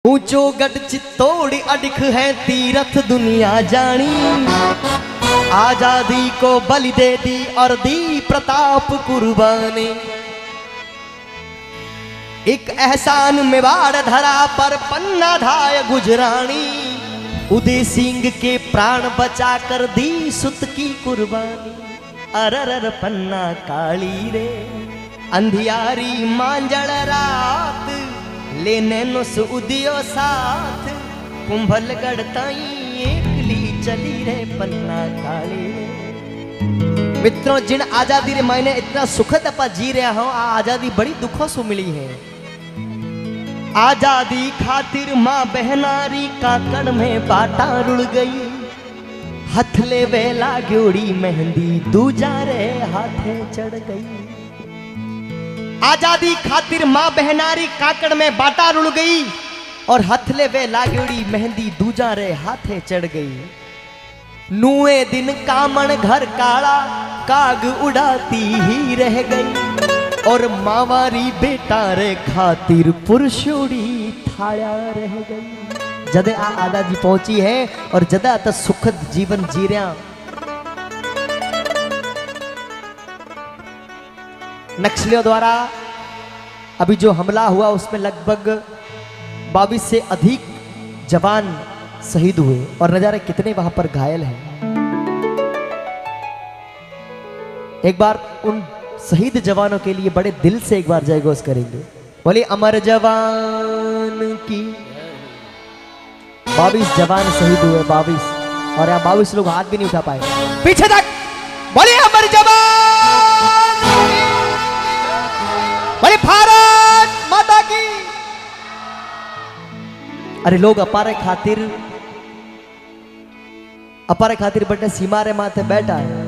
ऊंचो गढ़ चित्तौड़ अडिख है तीरथ दुनिया जानी। आजादी को बलि दे दी और दी प्रताप कुर्बानी। एक एहसान मेवाड़ धरा पर पन्ना धाय गुजरानी। उदय सिंह के प्राण बचा कर दी सुत की कुर्बानी। अरर पन्ना काली रे अंधियारी मांजड़ रात लेने नो सुदियो साथ कुंभलगढ़ ताई एकली चली रे पन्ना काली रे। मित्रों जिन आजादी रे मैंने इतना सुखद अपा जी रहा हूं आ आजादी बड़ी दुखों से मिली है। आजादी खातिर माँ बहनारी काकड़ में बाटा रुड़ गई। हथले वेला ग्योड़ी मेहंदी दूजा रे हाथे चढ़ गई। आजादी खातिर माँ बहनारी काकड़ में बाटा रुड़ गई और हथले वे लागोड़ी मेहंदी दूजा रे हाथे चढ़ गई। नुए दिन कामण घर काला काग उड़ाती ही रह गई और मावारी बेटा रे खातिर पुरुषोड़ी थाया रह गई। जदे आ आजादी पहुंची है और जदा त सुखद जीवन जी रहा। नक्सलियों द्वारा अभी जो हमला हुआ उसमें लगभग 22 से अधिक जवान शहीद हुए और न जाने कितने वहां पर घायल हैं। एक बार उन शहीद जवानों के लिए बड़े दिल से एक बार जय घोष करेंगे। बोले अमर जवान की। 22 जवान शहीद हुए 22 और यहाँ 22 लोग हाथ भी नहीं उठा पाए पीछे तक। बोले अमर जवान, बोले भारत माता की। अरे लोग अपारे खातिर बटे सीमा रे माथे बैठा है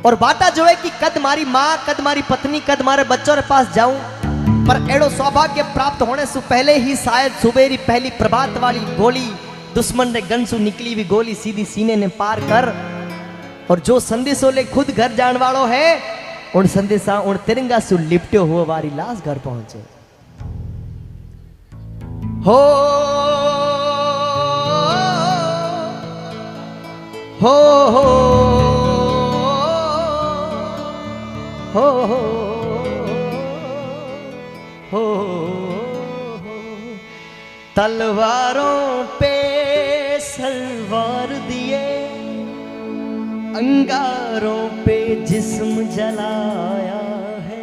और बाटा जो है कि कद मारी माँ कद मारी पत्नी कद मारे बच्चों के पास जाऊं। पर एड़ो सौभाग्य प्राप्त होने से पहले ही शायद सुबेरी पहली प्रभात वाली गोली दुश्मन ने गन से निकली हुई गोली सीधी सीने ने पार कर और जो संदेशों ले खुद घर जाने वालों है उन संदेशा उन तिरंगा से लिपटे हुए वारी लाश घर पहुंचे। हो हो हो हो हो तलवारों पे सलवार दिए अंगारों पे जिस्म जलाया है।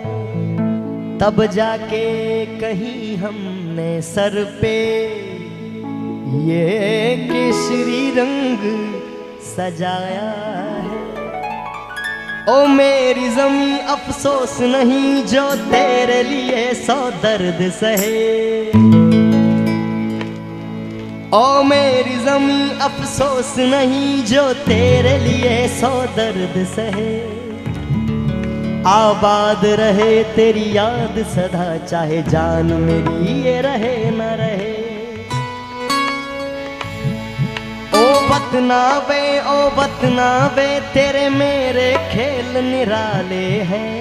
तब जाके कहीं हमने सर पे ये केसरी रंग सजाया है। ओ मेरी ज़मीं अफसोस नहीं जो तेरे लिए 100 दर्द सहे। ओ मेरी ज़मीं अफसोस नहीं जो तेरे लिए 100 दर्द सहे। आबाद रहे तेरी याद सदा चाहे जान मेरी ये रहे न रहे। ओ वतनावे तेरे मेरे खेल निराले हैं।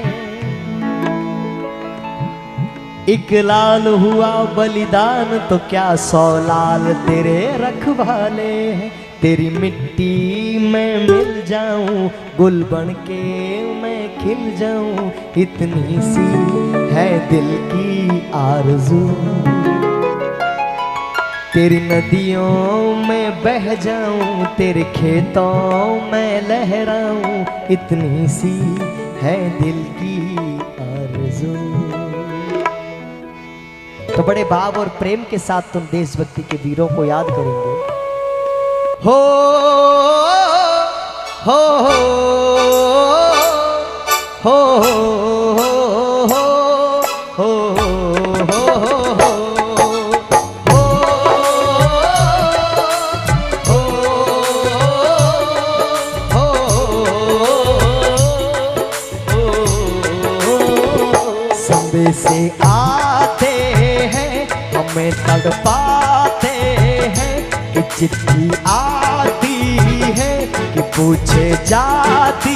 एक लाल हुआ बलिदान तो क्या 100 लाल तेरे रखवाले हैं। तेरी मिट्टी में मिल जाऊं गुल बन के मैं खिल जाऊं। इतनी सी है दिल की आरज़ू। तेरी नदियों में बह जाऊं तेरे खेतों में लहराऊं। इतनी सी है दिल की आरज़ू। तो बड़े भाव और प्रेम के साथ तुम देशभक्ति के वीरों को याद करेंगे। हो हो हो हो से आते हैं हमें तड़पाते हैं कि चिट्ठी आती है कि पूछे जाती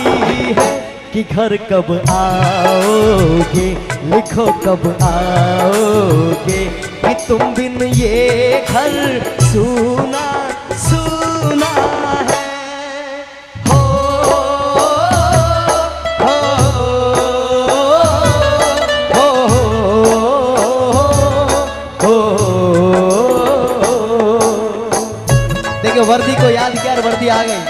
है कि घर कब आओगे, लिखो कब आओगे। कि तुम बिन ये घर सूना सूना है। हो हो हो देखिए वर्दी को याद किया और वर्दी आ गई।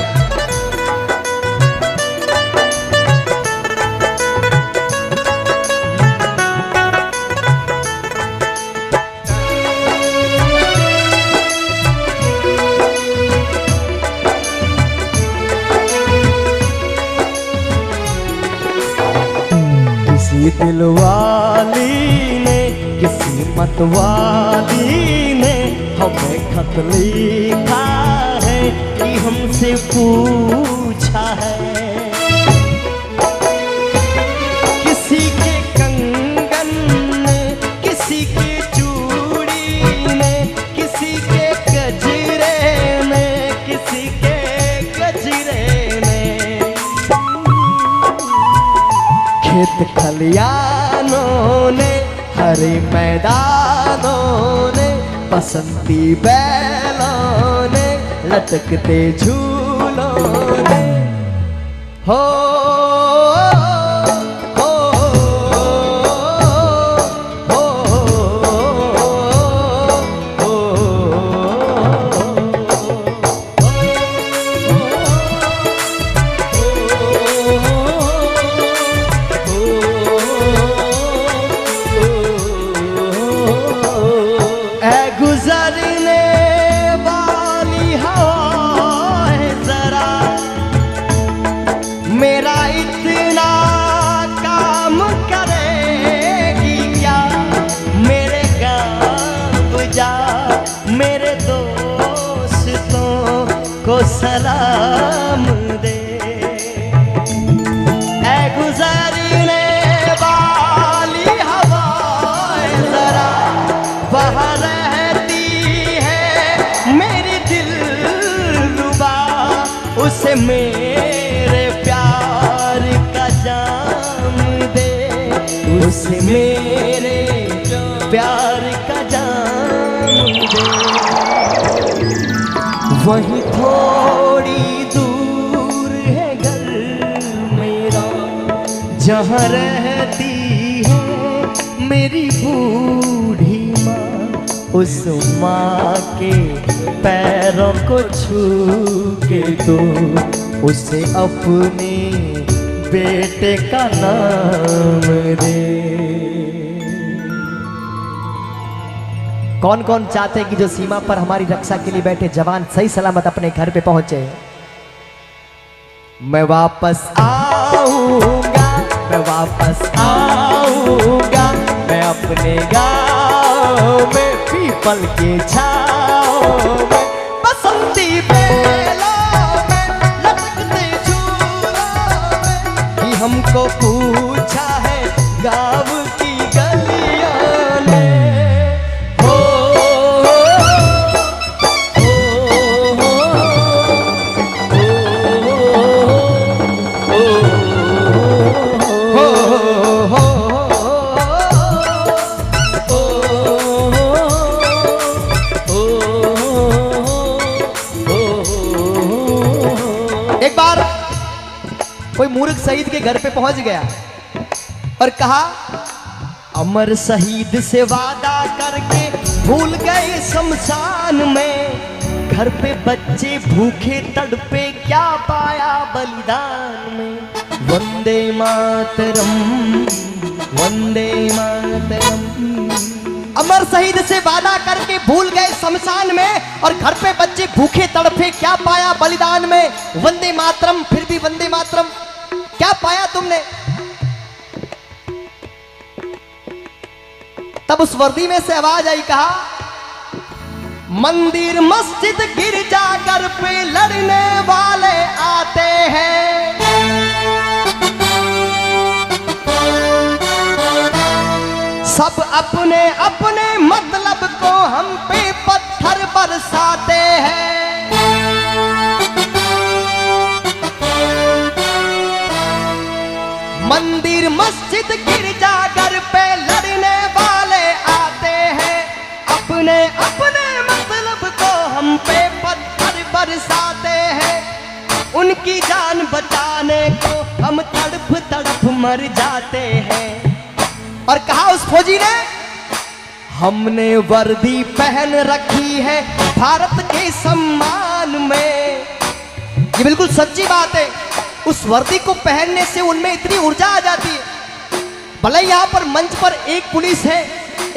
किसी दिलवाली ने किसी मतवाली ने हमें खत लिखा है कि हमसे पूछा है। किसी के कंगन ने किसी के चूड़ी ने किसी के गजरे ने किसी के गजरे ने खेत खलियानों ने हरे मैदानों ने बसंती बैलों ने लटकते झूलों ने हो गुजरने वाली हवाएं जरा मेरा इतना काम करेगी क्या। मेरे गाँव जा मेरे दोस्तों को सलाम दे। ऐ गुजरने वाली हवाएं जरा वहाँ उसे मेरे प्यार का जाम दे। उसे मेरे प्यार का जाम दे। वहीं थोड़ी दूर है घर मेरा जहाँ रहती है मेरी बूढ़ी माँ। उस माँ के पैरों को छू के तो उसे अपने बेटे का नाम दे। कौन कौन चाहते कि जो सीमा पर हमारी रक्षा के लिए बैठे जवान सही सलामत अपने घर पे पहुंचे। मैं वापस आऊंगा, मैं वापस आऊंगा, मैं अपने गाँव में पीपल के छाँव में बसंती बेलों में लटकते झूलों में कि हमको पूछा है गाँव की गलियों ने। हो एक बार कोई मूर्ख शहीद के घर पे पहुंच गया और कहा अमर शहीद से वादा करके भूल गए शमशान में। घर पे बच्चे भूखे तड़पे क्या पाया बलिदान में। वंदे मातरम, वंदे मातरम। अमर शहीद से वादा करके भूल गए शमशान में और घर पे बच्चे भूखे तड़पे क्या पाया बलिदान में। वंदे मातरम, फिर भी वंदे मातरम। क्या पाया तुमने? तब उस वर्दी में से आवाज आई, कहा मंदिर मस्जिद गिरजा घर पे लड़ने वाले आते हैं। सब अपने अपने मतलब को हम पे पत्थर बरसाते हैं। मंदिर मस्जिद गिरजा घर पे लड़ने वाले आते हैं। तरसाते हैं, उनकी जान बचाने को हम तड़प तड़प मर जाते हैं। और कहा उस फौजी ने, हमने वर्दी पहन रखी है भारत के सम्मान में। ये बिल्कुल सच्ची बात है। उस वर्दी को पहनने से उनमें इतनी ऊर्जा आ जाती है। भले यहाँ पर मंच पर एक पुलिस है,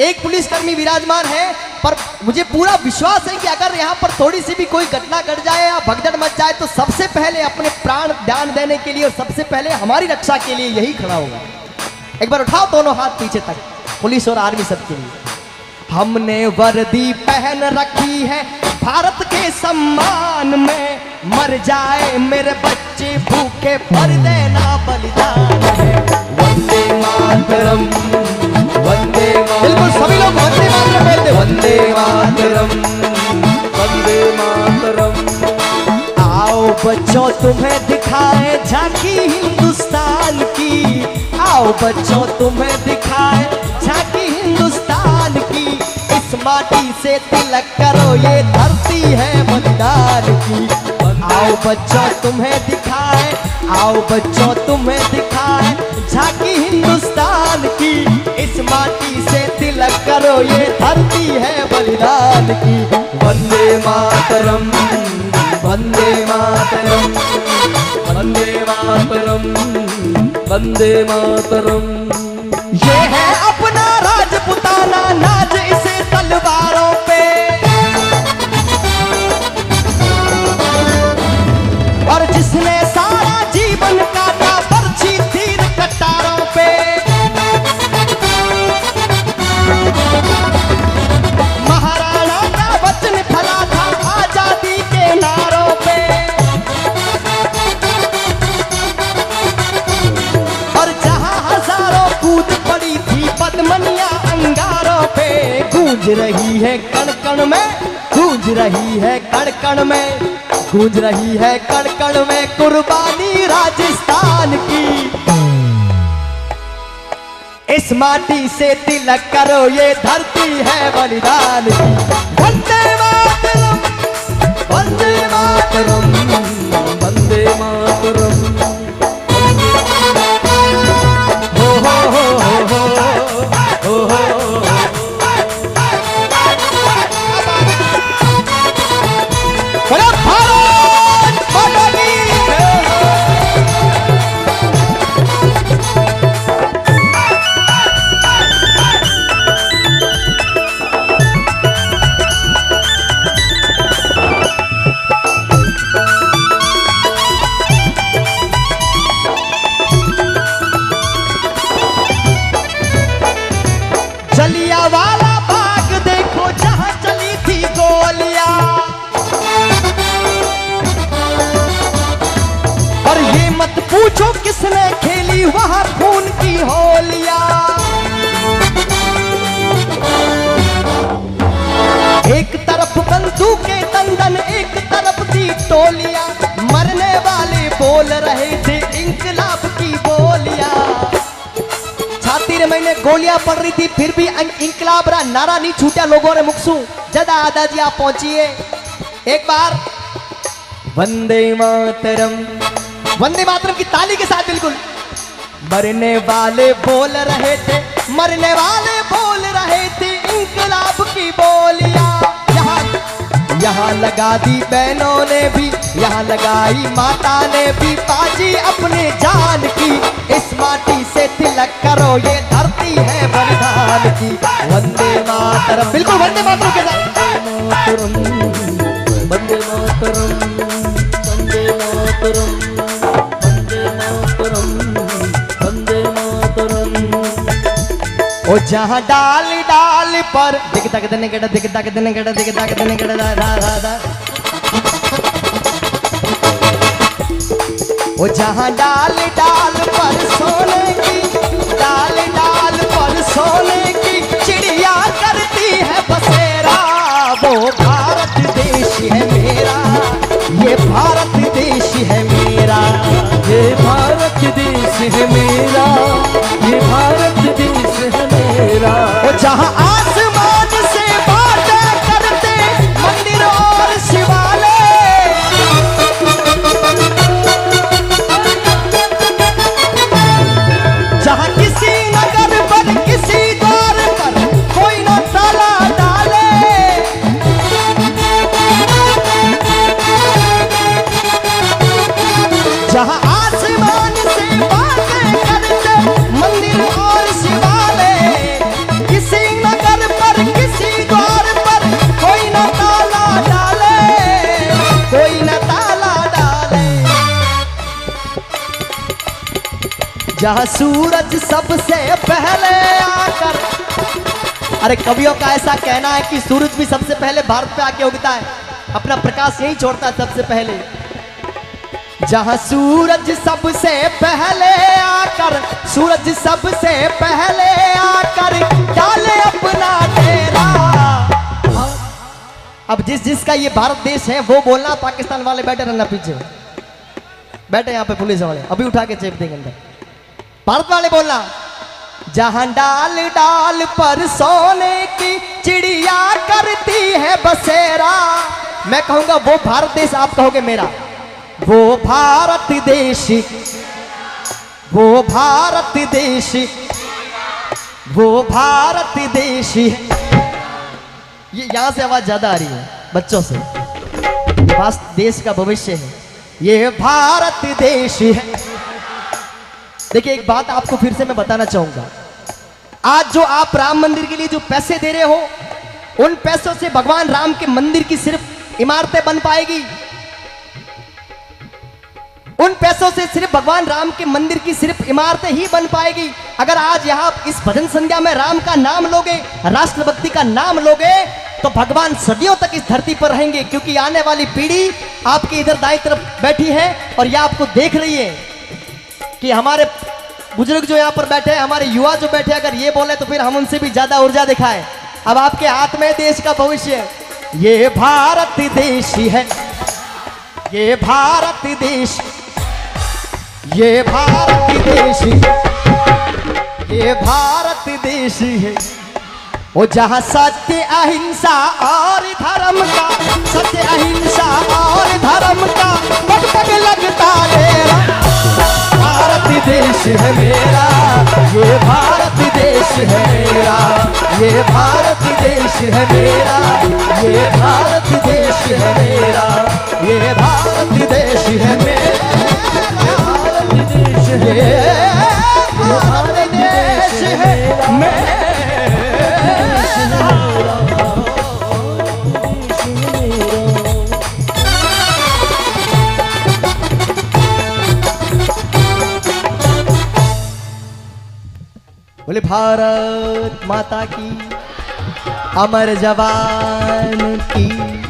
एक पुलिसकर्मी विराजमान है, पर मुझे पूरा विश्वास है कि अगर यहाँ पर थोड़ी सी भी कोई घटना घट जाए या भगदड़ मच जाए तो सबसे पहले अपने प्राण दान देने के लिए और सबसे पहले हमारी रक्षा के लिए यही खड़ा होगा। एक बार उठाओ दोनों हाथ पीछे तक, पुलिस और आर्मी सबके लिए। हमने वर्दी पहन रखी है भारत के सम्मान में, मर जाए मेरे बच्चे भूखे पर देना बलिदान है। वंदे मातरम, वंदे मातरम। बिल्कुल सभी लोग वंदे मातरम बोलते, वंदे मातरम, वंदे मातरम। आओ बच्चों तुम्हें दिखाए झांकी हिंदुस्तान की, आओ बच्चों तुम्हें दिखाए झांकी हिंदुस्तान की। इस माटी से तिलक करो ये धरती है बलिदान की। आओ बच्चों तुम्हें दिखाए, आओ बच्चों तुम्हें दिखाए झांकी हिंदुस्तान की। इस माटी से तिलक करो ये धरती है बलिदान की। वंदे मातरम, वंदे मातरम, वंदे मातरम, वंदे मातरम। ये है अपना राजपुताना नाज इसे तलवारों पे, और जिसने सारा जीवन काटा बरछी तीर कटारों पे। महाराणा का वचन फला था आजादी के नारों पे, और जहां हजारों कूद पड़ी थी पद्मनिया अंगारों पे। गूंज रही है कण कण में, गूंज रही है कण कण में, गूंज रही है कण कण में कुर्बानी राजस्थान की। इस माटी से तिलक करो ये धरती है बलिदान की। वंदे मातरम, वंदे मातरम, वंदे मातरम। हो हो हो हो हो हो। जलियांवाला बाग देखो जहां चली थी गोलियां, और ये मत पूछो किसने खेली वहां खून की होलियां। एक तरफ बंदूकें दंदन, एक तरफ थी टोलियां, मरने वाले बोल रहे थे इंकलाब की बोलियां। छाती रे मैंने गोलियां पड़ रही थी फिर भी इंकलाब रा नारा नहीं छूटा लोगों ने मुखसू। जदा दादाजी आप पहुंचिए एक बार। वंदे मातरम, वंदे मातरम की ताली के साथ बिल्कुल। मरने वाले बोल रहे थे, मरने वाले बोल रहे थे इंकलाब की बोलियां। यहाँ लगा दी बहनों ने भी, यहाँ लगाई माता ने भी बाजी अपने जान की। इस माटी से तिलक करो ये धरती है बलिदान की। वंदे मातरम, बिल्कुल वंदे मातरम के साथ। वंदे मातरम, वंदे मातरम, वंदे मातरम, वंदे मातरम। ओ जहाँ डाल डाल पर दिख तक देने गड़ा, दिख तक देने गड़ा, दिख तक देने गड़ा दा दा दा। ओ जहाँ डाल डाल पर सोने की, डाल डाल पर सोने की चिड़िया करती है बसेरा। वो भारत देश है मेरा, ये भारत देश है मेरा, ये भारत देश है मेरा, ये भारत देश है मेरा। ओ जहाँ आसमान से बातें करते मंदिर और शिवालय, जहां सूरज सबसे पहले आकर, अरे कवियों का ऐसा कहना है कि सूरज भी सबसे पहले भारत पे आके उगता है, अपना प्रकाश यही छोड़ता है सबसे पहले। जहां सूरज सबसे पहले आकर, सूरज सबसे पहले आकर डाले अपना डेरा। अब जिसका ये भारत देश है वो बोलना, पाकिस्तान वाले बैठे रहना पीछे, बैठे यहाँ पे पुलिस वाले, अभी उठा के चेप देंगे अंदर। भारत वाले बोलना, जहां डाल डाल पर सोने की चिड़िया करती है बसेरा। मैं कहूंगा वो भारत देश, आप कहोगे मेरा। वो भारत देश, वो भारत देश, वो भारत देश। ये यहां से आवाज ज्यादा आ रही है बच्चों से, ये देश का भविष्य है, ये भारत देश है। देखिए एक बात आपको फिर से मैं बताना चाहूंगा, आज जो आप राम मंदिर के लिए जो पैसे दे रहे हो, उन पैसों से भगवान राम के मंदिर की सिर्फ इमारतें बन पाएगी। उन पैसों से सिर्फ भगवान राम के मंदिर की सिर्फ इमारतें ही बन पाएगी। अगर आज यहां इस भजन संध्या में राम का नाम लोगे, राष्ट्रभक्ति का नाम लोगे, तो भगवान सदियों तक इस धरती पर रहेंगे, क्योंकि आने वाली पीढ़ी आपके इधर दाईं तरफ बैठी है और यह आपको देख रही है कि हमारे बुजुर्ग जो यहाँ पर बैठे हैं, हमारे युवा जो बैठे, अगर ये बोले तो फिर हम उनसे भी ज्यादा ऊर्जा दिखाएं। अब आपके हाथ में देश का भविष्य है, ये भारत देश है, ये भारत देश, ये भारत देश, ये भारत देश है। वो जहां सत्य अहिंसा और धर्म का, सत्य अहिंसा और धर्म का पग पग लगता डेरा। भारत देश है मेरा, ये भारत देश है मेरा, ये भारत देश है मेरा, ये भारत देश है मेरा, ये भारत देश है मेरा, भारत देश है, भारत देश है मेरा। बोले भारत माता की, अमर जवान की।